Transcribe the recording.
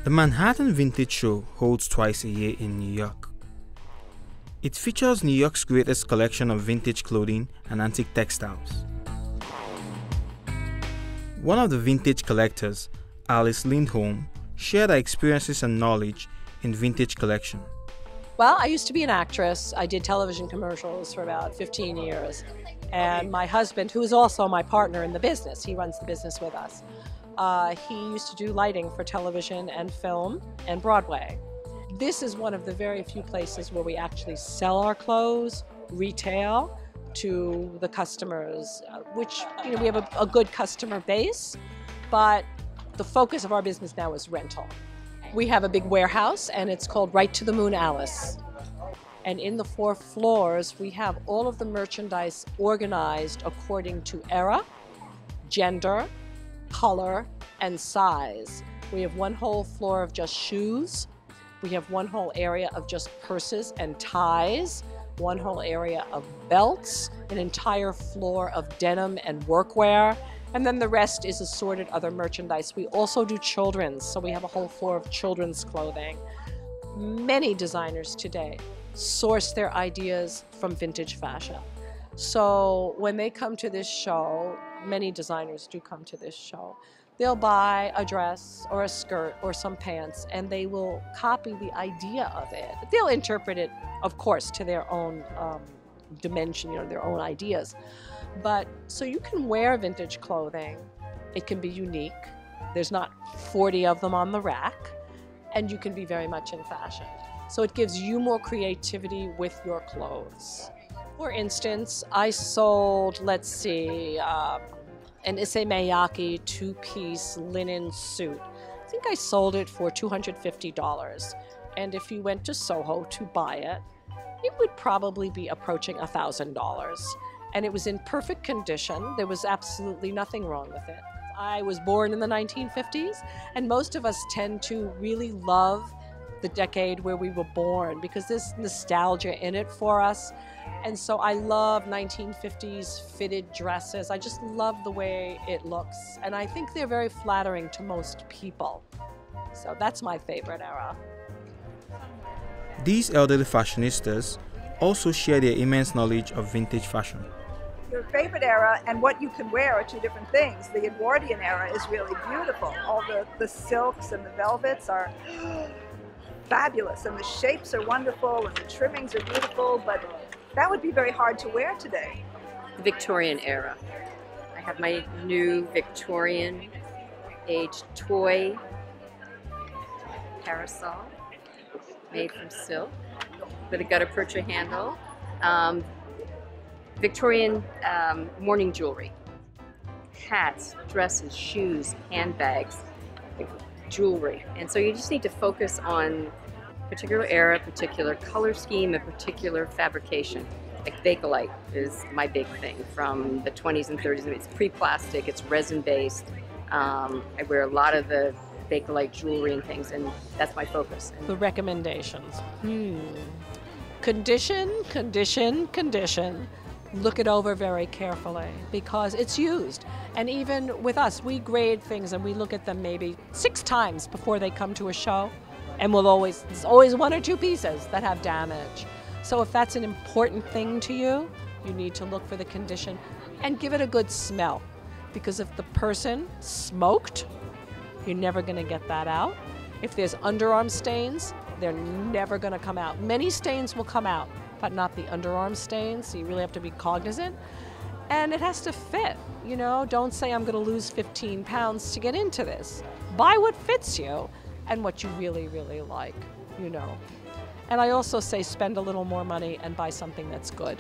The Manhattan Vintage Show holds twice a year in New York. It features New York's greatest collection of vintage clothing and antique textiles. One of the vintage collectors, Alice Lindholm, shared her experiences and knowledge in vintage collection. Well, I used to be an actress. I did television commercials for about 15 years. And my husband, who is also my partner in the business, he runs the business with us. He used to do lighting for television and film and Broadway. This is one of the very few places where we actually sell our clothes, retail, to the customers, which, we have a good customer base, but the focus of our business now is rental. We have a big warehouse and it's called Right to the Moon Alice. And in the 4 floors, we have all of the merchandise organized according to era, gender, color, and size. We have one whole floor of just shoes. We have one whole area of just purses and ties, one whole area of belts, an entire floor of denim and workwear, and then the rest is assorted other merchandise. We also do children's, so we have a whole floor of children's clothing. Many designers today source their ideas from vintage fashion. So when they come to this show, many designers do come to this show, they'll buy a dress or a skirt or some pants and they will copy the idea of it. They'll interpret it, of course, to their own dimension, their own ideas. But so you can wear vintage clothing. It can be unique. There's not 40 of them on the rack, and you can be very much in fashion. So it gives you more creativity with your clothes. For instance, I sold, let's see, an Issey Miyake 2-piece linen suit. I think I sold it for $250. And if you went to Soho to buy it, it would probably be approaching $1,000. And it was in perfect condition. There was absolutely nothing wrong with it. I was born in the 1950s, and most of us tend to really love the decade where we were born because there's nostalgia in it for us. And so I love 1950s fitted dresses. I just love the way it looks. And I think they're very flattering to most people. So that's my favorite era. These elderly fashionistas also share their immense knowledge of vintage fashion. Your favorite era and what you can wear are 2 different things. The Edwardian era is really beautiful. All the silks and the velvets are fabulous, and the shapes are wonderful, and the trimmings are beautiful, but that would be very hard to wear today. The Victorian era. I have my new Victorian age toy parasol made from silk with a gutta percha handle. Victorian morning jewelry. Hats, dresses, shoes, handbags, jewelry. And so you just need to focus on particular era, particular color scheme, and particular fabrication. Like Bakelite is my big thing from the 20s and 30s. It's pre-plastic, it's resin-based. I wear a lot of the Bakelite jewelry and things, and that's my focus. The recommendations. Condition, condition, condition. Look it over very carefully because it's used. And even with us, we grade things and we look at them maybe 6 times before they come to a show. And there's always 1 or 2 pieces that have damage. So if that's an important thing to you, you need to look for the condition and give it a good smell. Because if the person smoked, you're never gonna get that out. If there's underarm stains, they're never gonna come out. Many stains will come out, but not the underarm stains, so you really have to be cognizant. And it has to fit, Don't say I'm gonna lose 15 pounds to get into this. Buy what fits you and what you really, really like, And I also say spend a little more money and buy something that's good.